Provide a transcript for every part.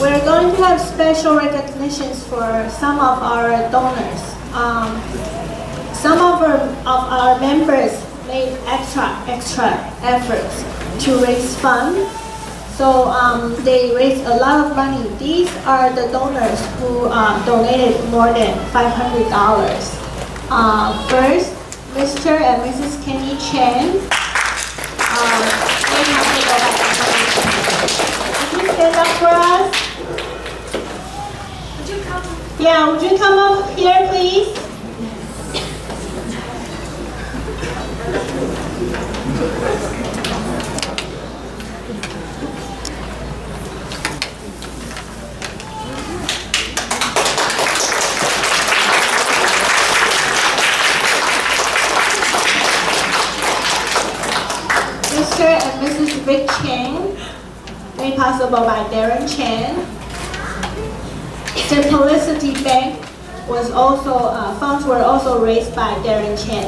we're going to have special recognitions for some of our donors. Some of our members made extra efforts to raise funds. So they raised a lot of money. These are the donors who donated more than $500. First, Mr. and Mrs. Kenny Chen. Would you stand up for us? Would you come? Yeah, would you come up here, please? Mr. and Mrs. Rick Chen, made possible by Darren Chen. The Publicity Bank was also, funds were also raised by Darren Chen.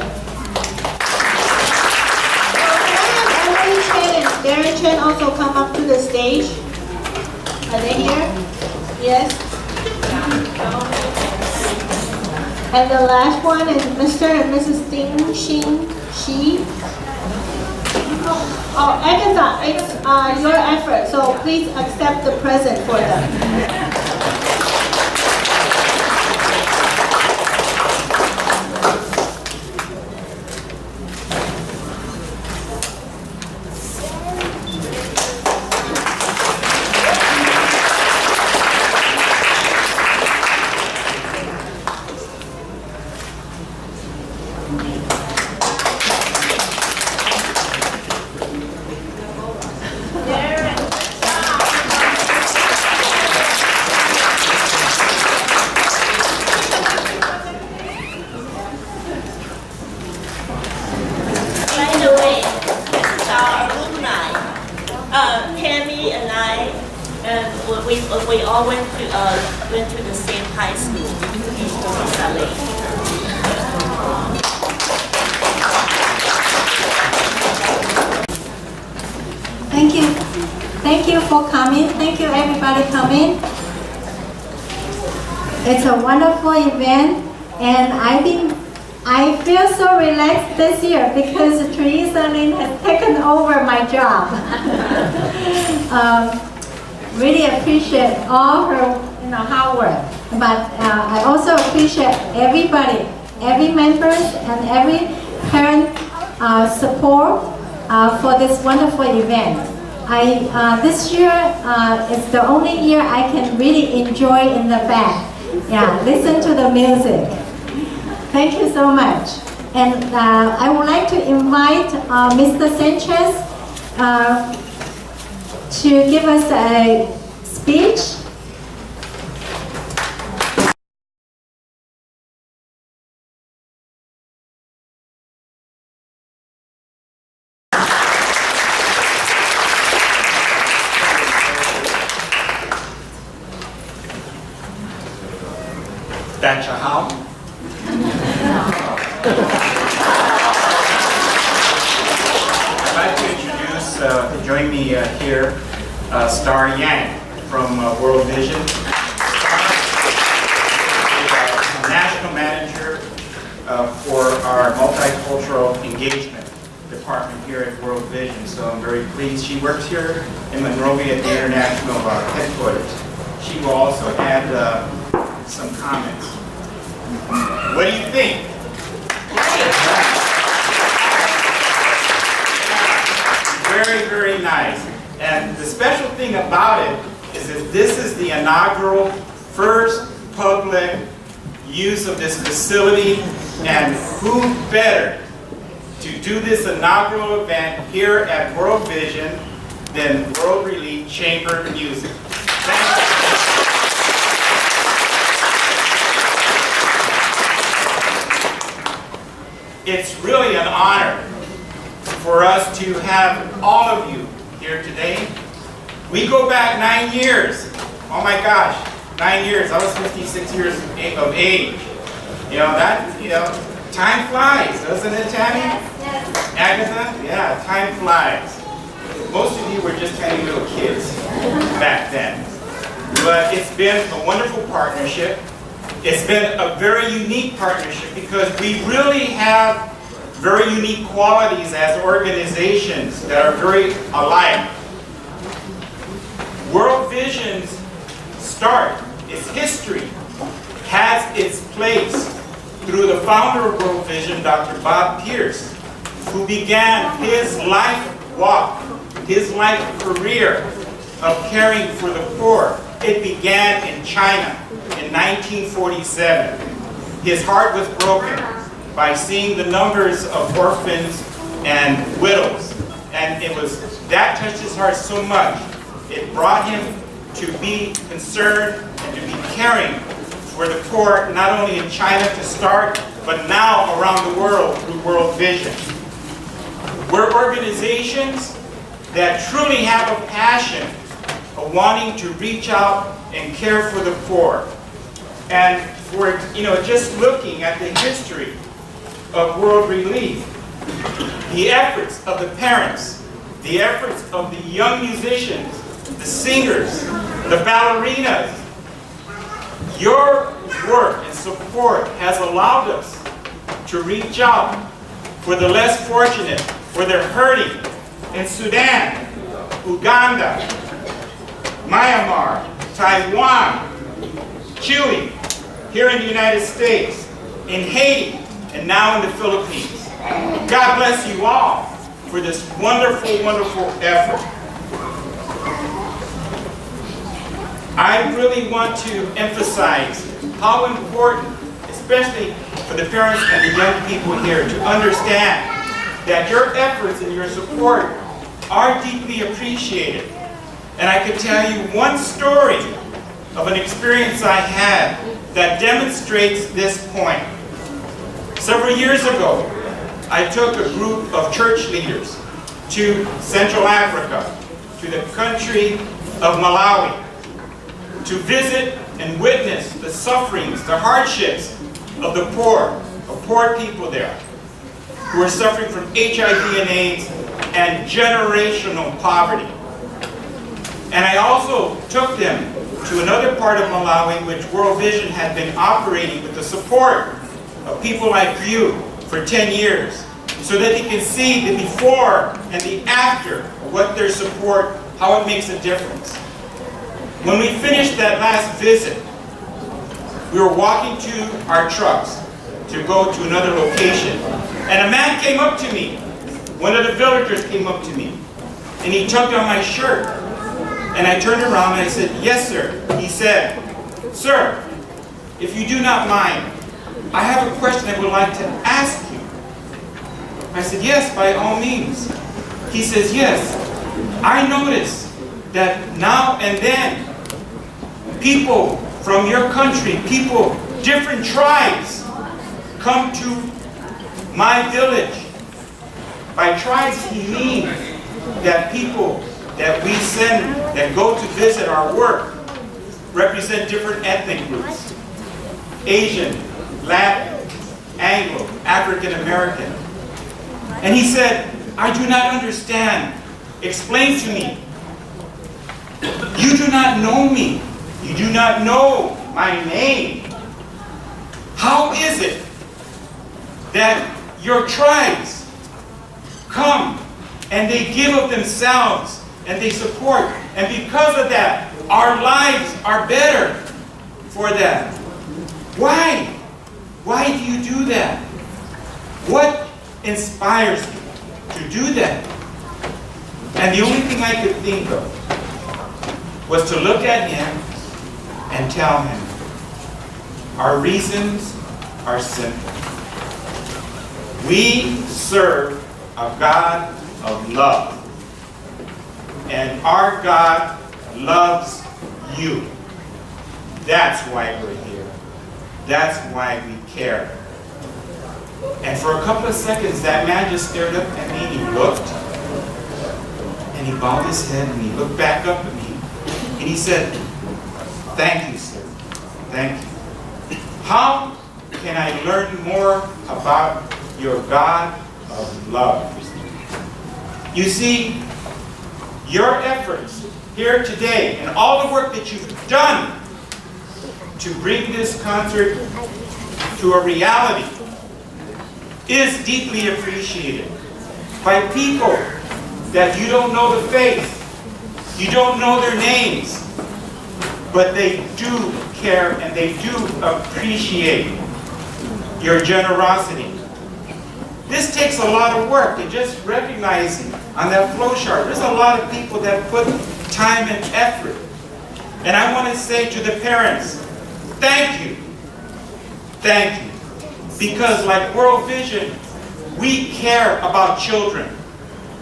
Chen and Darren Chen also come up to the stage. Are they here? Yes? And the last one is Mr. and Mrs. Din-Shin. Oh, Agatha, it's your effort, so please accept the present for them. We all went to the same high school in Monrovia. Thank you. Thank you for coming. Thank you everybody coming. It's a wonderful event, and I feel so relaxed this year because Teresa Lin has taken over my job. Really appreciate all her hard work, but I also appreciate everybody, every members and every parent support for this wonderful event. This year is the only year I can really enjoy in the back. Yeah, listen to the music. Thank you so much. And I would like to invite Mr. Sanchez to give us a speech. That's your how? I'd like to introduce, join me here, Star Yang from World Vision. Star is a national manager for our multicultural engagement department here at World Vision, so I'm very pleased. She works here in Monrovia at the international headquarters. She will also add some comments. What do you think? Very, very nice. And the special thing about it is that this is the inaugural first public use of this facility, and who better to do this inaugural event here at World Vision than World Relief Chamber Music. Thank you. It's really an honor for us to have all of you here today. We go back 9 years. Oh my gosh, 9 years. I was 56 years of age. Time flies, doesn't it, Tammy? Yes. Agatha? Yeah, time flies. Most of you were just tiny little kids back then. but it's been a wonderful partnership. It's been a very unique partnership because we really have very unique qualities as organizations that are very alike. World Vision's start, its history, has its place through the founder of World Vision, Dr. Bob Pierce, who began his life walk, his life career of caring for the poor. It began in China in 1947. His heart was broken by seeing the numbers of orphans and widows. And that touched his heart so much, it brought him to be concerned and to be caring for the poor, not only in China to start, but now around the world through World Vision. We're organizations that truly have a passion of wanting to reach out and care for the poor. And for, just looking at the history of World Relief, the efforts of the parents, the efforts of the young musicians, the singers, the ballerinas, your work and support has allowed us to reach out for the less fortunate, for the hurting in Sudan, Uganda, Myanmar, Taiwan, Chile, here in the United States, in Haiti, and now in the Philippines. God bless you all for this wonderful, wonderful effort. I really want to emphasize how important, especially for the parents and the young people here, to understand that your efforts and your support are deeply appreciated. And I could tell you one story of an experience I had that demonstrates this point. Several years ago, I took a group of church leaders to Central Africa, to the country of Malawi, to visit and witness the sufferings, the hardships of the poor people there, who are suffering from HIV and AIDS and generational poverty. And I also took them to another part of Malawi, which World Vision had been operating with the support of people like you for 10 years, so that they can see the before and the after of what their support, how it makes a difference. When we finished that last visit, we were walking to our trucks to go to another location, and a man came up to me. One of the villagers came up to me, and he tugged on my shirt. And I turned around and I said, "Yes, sir." He said, "Sir, if you do not mind, I have a question I would like to ask you." I said, "Yes, by all means." He says, "Yes, I notice that now and then people from your country, people, different tribes, come to my village." By tribes, he means that people that we send, that go to visit our work, represent different ethnic groups. Asian, Latin, Anglo, African American. And he said, "I do not understand. Explain to me. You do not know me. You do not know my name. How is it that your tribes come and they give of themselves and they support, and because of that, our lives are better for them? Why? Why do you do that? What inspires you to do that?" And the only thing I could think of was to look at him and tell him, our reasons are simple. We serve a God of love. And our God loves you. That's why we're here. That's why we care. And for a couple of seconds, that man just stared up at me, and he looked, and he bowed his head, and he looked back up at me, and he said, "Thank you, sir. Thank you. How can I learn more about your God of love?" You see, your efforts here today and all the work that you've done to bring this concert to a reality is deeply appreciated by people that you don't know the face, you don't know their names, but they do care and they do appreciate your generosity. This takes a lot of work, and just recognizing on that flow chart, there's a lot of people that put time and effort. And I want to say to the parents, thank you. Thank you. Because like World Vision, we care about children.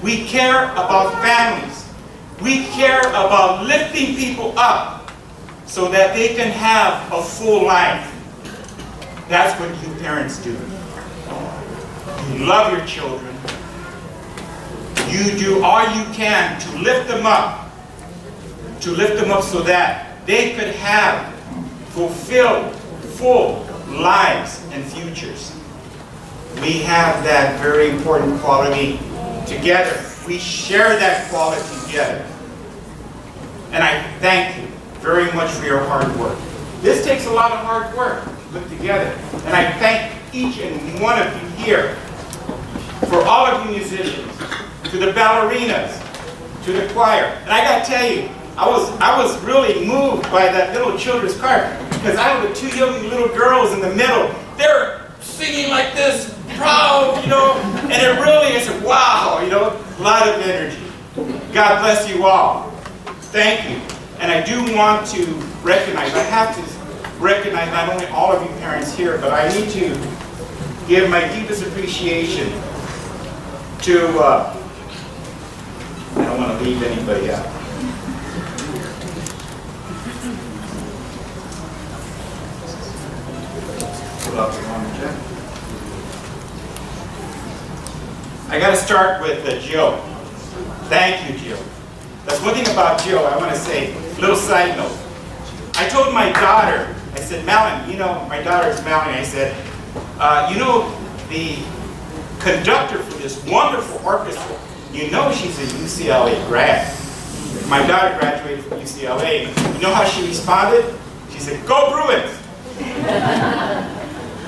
We care about families. We care about lifting people up so that they can have a full life. That's what you parents do. You love your children. You do all you can to lift them up. To lift them up so that they could have fulfilled, full lives and futures. We have that very important quality together. We share that quality together. And I thank you very much for your hard work. This takes a lot of hard work to put together. And I thank each and one of you here, for all of you musicians, to the ballerinas, to the choir. And I got to tell you, I was really moved by that little children's choir, because I have the two young little girls in the middle. They're singing like this, proud, you know, and it really is, wow, you know, a lot of energy. God bless you all. Thank you. And I do want to recognize, I have to recognize not only all of you parents here, but I need to give my deepest appreciation to, I don't want to leave anybody out. I got to start with Jill. Thank you, Jill. That's one thing about Jill I want to say, little side note. I told my daughter, I said, Melanie, you know, my daughter is Melanie, I said, you know, the conductor for this wonderful orchestra, you know she's a UCLA grad. My daughter graduated from UCLA. You know how she responded? She said, go Bruins!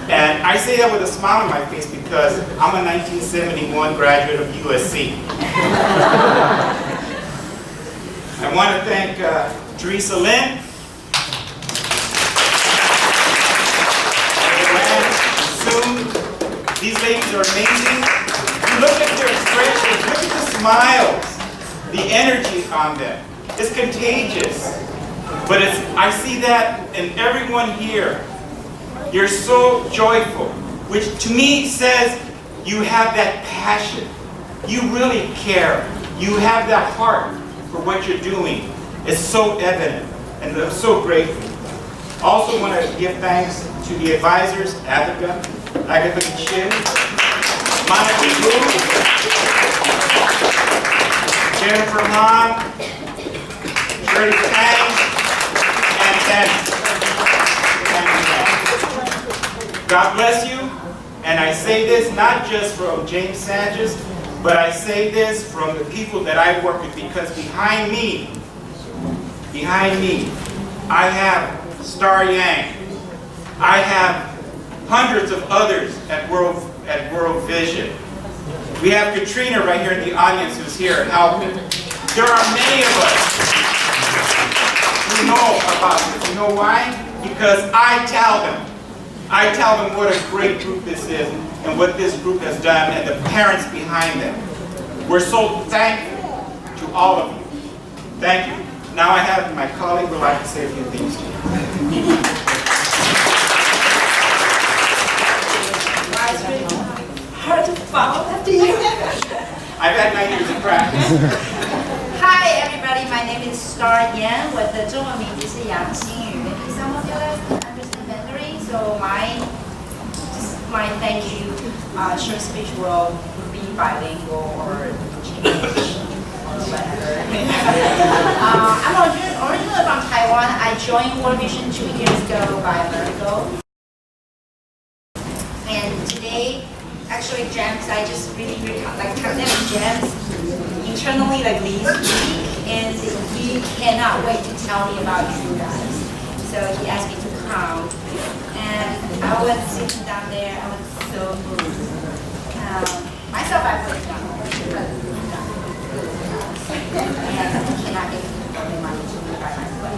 And I say that with a smile on my face because I'm a 1971 graduate of USC. I want to thank Teresa Lynn, Soon. These ladies are amazing. Look at their expressions, look at the smiles, the energy on them. It's contagious. But I see that in everyone here. You're so joyful, which to me says you have that passion. You really care. You have that heart for what you're doing. It's so evident, and I'm so grateful. Also want to give thanks to the advisors, Agatha and Chen, Monica Wu, Jennifer Han, Shirley Tang, and Chen. God bless you, and I say this not just from James Sanchez, but I say this from the people that I work with, because behind me, I have Star Yang. I have hundreds of others at World Vision. We have Katrina right here in the audience who's here helping. There are many of us who know about this. You know why? Because I tell them what a great group this is and what this group has done and the parents behind them. We're so thankful to all of you. Thank you. Now I have my colleague who would like to say a few things to you. Hard to follow after you. I've had 9 years of practice. Hi everybody, my name is Star Yan. 我的中文名字是杨欣宇。Maybe some of you guys understand Mandarin, so my thank you short speech will be bilingual or Chinese or whatever. I'm originally from Taiwan. I joined World Vision 2 years ago by America. And today, actually gems, I just really count them gems internally like these week. and he cannot wait to tell me about you guys. So he asked me to come, and I was sitting down there. I was so moved. Myself, I put it down, but I cannot get the money to me by myself.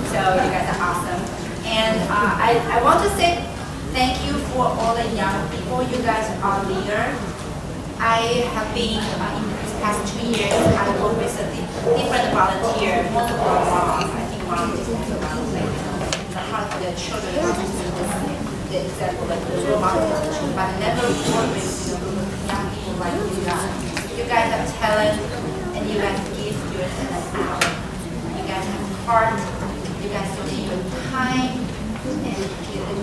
So you guys are awesome, and I want to say thank you for all the young people. You guys are leaders. I have been in these past 2 years. I work with different volunteers. Most of our moms, I think moms is also volunteer. The heart of the children want to see the example of the role model of the children, but never work with young people like you guys. You guys have talent, and you guys give your talent out. You guys have heart. You guys donate your time and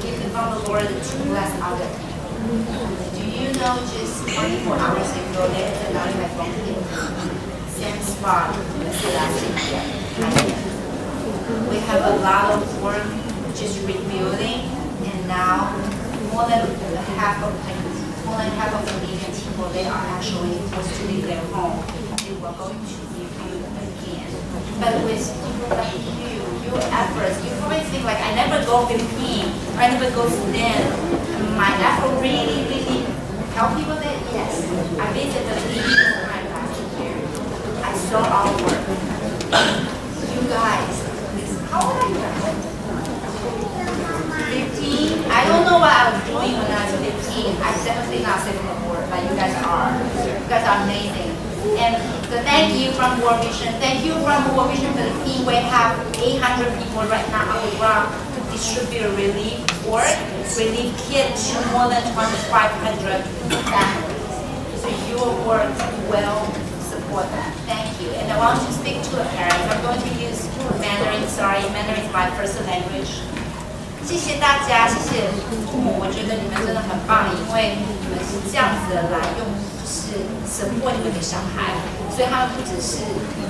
give the from the Lord to bless other people. Do you know just 24 hours ago, there is another phone hit. Same spot last year. We have a lot of work just rebuilding, and now more than half of the million people, they are actually forced to leave their home. They were going to rebuild again. But with people like you, your efforts, you probably think like, I never go Philippines, I never go Sudan. My effort really help people there? Yes. I visited the Philippines last year. I saw our work. You guys, how old are you guys? 15? I don't know what I was doing when I was 15. I'm definitely not saving the board, but you guys are. You guys are amazing. And so thank you from World Vision. Thank you from World Vision Philippines. We have 800 people right now on the ground to distribute relief work, relief kits to more than 2,500 families. So your work will support that. Thank you. And I want to speak to the parents. I'm going to use Mandarin. Sorry, Mandarin is my first language. 谢谢大家，谢谢父母，我觉得你们真的很棒，因为你们是这样子的来用，就是support你们的小孩，所以他们不只是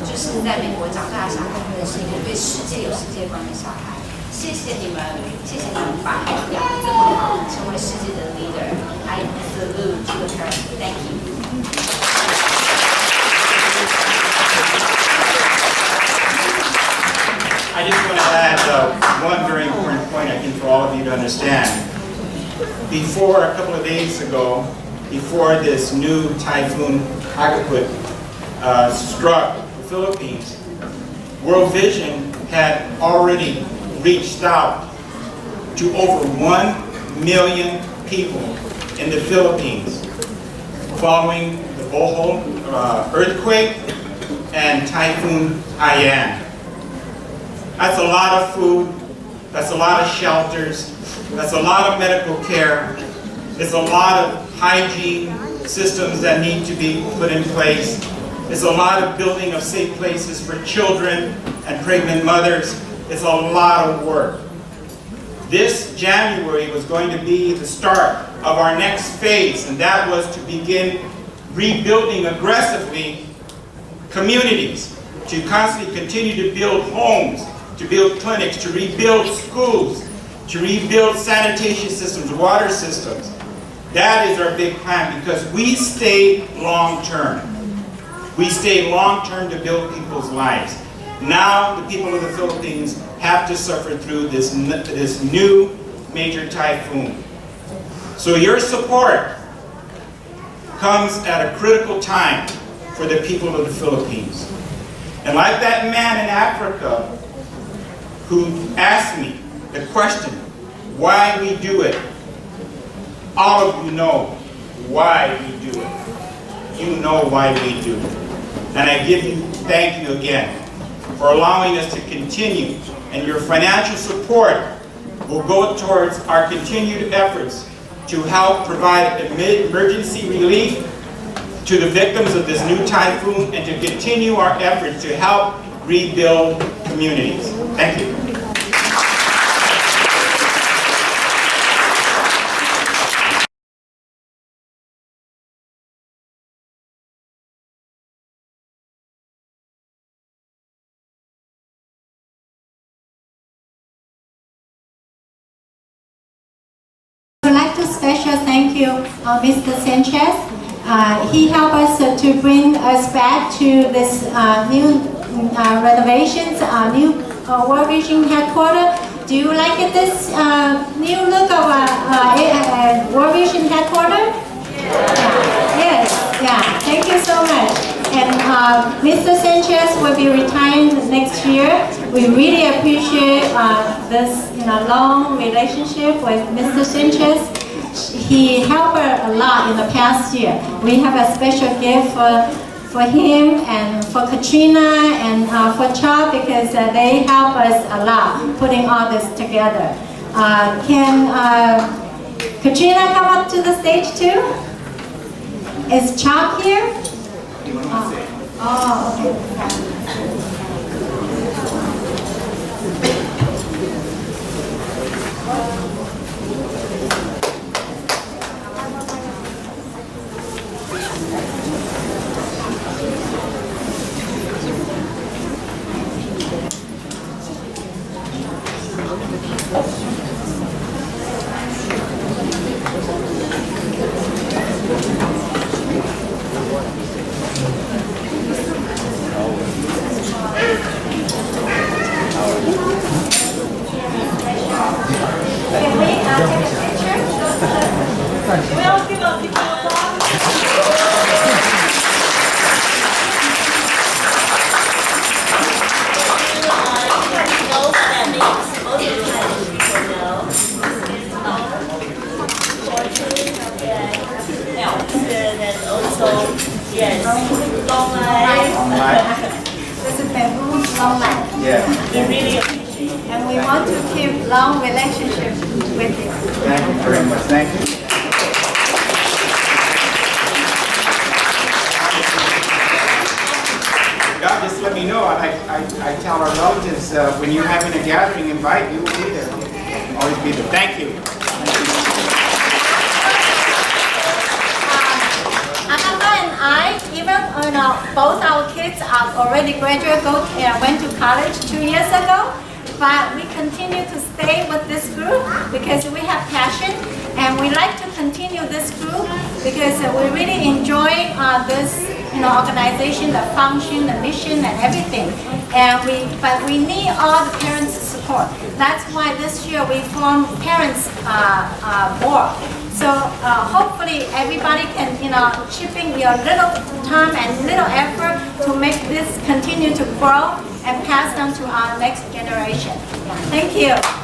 就是在美国长大的小孩，而是一个对世界有世界观的小孩。谢谢你们，谢谢你们把养得这么好，成为世界的 leader。I salute to the parents. Thank you. I just want to add one very important point, I think, for all of you to understand. Before, a couple of days ago, before this new typhoon Agatha struck the Philippines, World Vision had already reached out to over 1 million people in the Philippines following the Bohol earthquake and Typhoon Haiyan. That's a lot of food, that's a lot of shelters, that's a lot of medical care, it's a lot of hygiene systems that need to be put in place, it's a lot of building of safe places for children and pregnant mothers, it's a lot of work. This January was going to be the start of our next phase, and that was to begin rebuilding aggressively communities, to constantly continue to build homes, to build clinics, to rebuild schools, to rebuild sanitation systems, water systems. That is our big plan, because we stay long-term. We stay long-term to build people's lives. Now the people of the Philippines have to suffer through this new major typhoon. So your support comes at a critical time for the people of the Philippines. And like that man in Africa who asked me the question, why we do it, all of you know why we do it. You know why we do it. And I thank you again for allowing us to continue, and your financial support will go towards our continued efforts to help provide emergency relief to the victims of this new typhoon and to continue our efforts to help rebuild communities. Thank you. I would like to special thank you, Mr. Sanchez. He helped us to bring us back to this renovations, new World Vision headquarters. Do you like this new look of World Vision headquarters? Yes, yeah, thank you so much. And Mr. Sanchez will be retiring next year. We really appreciate this long relationship with Mr. Sanchez. He helped us a lot in the past year. We have a special gift for him and for Katrina and for Chop because they help us a lot putting all this together. Can Katrina come up to the stage too? Is Chop here? Oh, okay. Can we take a picture? Can we all give a big applause? You know what that means. Most of the time people know. And also, yes, long life. This is bamboo long life. Yeah. We really appreciate it. And we want to keep long relationship with you. Thank you very much. Thank you. God, just let me know. I tell our relatives when you're having a gathering, invite you will be there. Always be there. Thank you. Agatha and I, even both our kids are already graduated, went to college 2 years ago. But we continue to stay with this group because we have passion and we like to continue this group because we really enjoy this organization, the function, the mission and everything. But we need all the parents' support. That's why this year we formed parents board. So hopefully everybody can chip in your little time and little effort to make this continue to grow and pass on to our next generation. Thank you.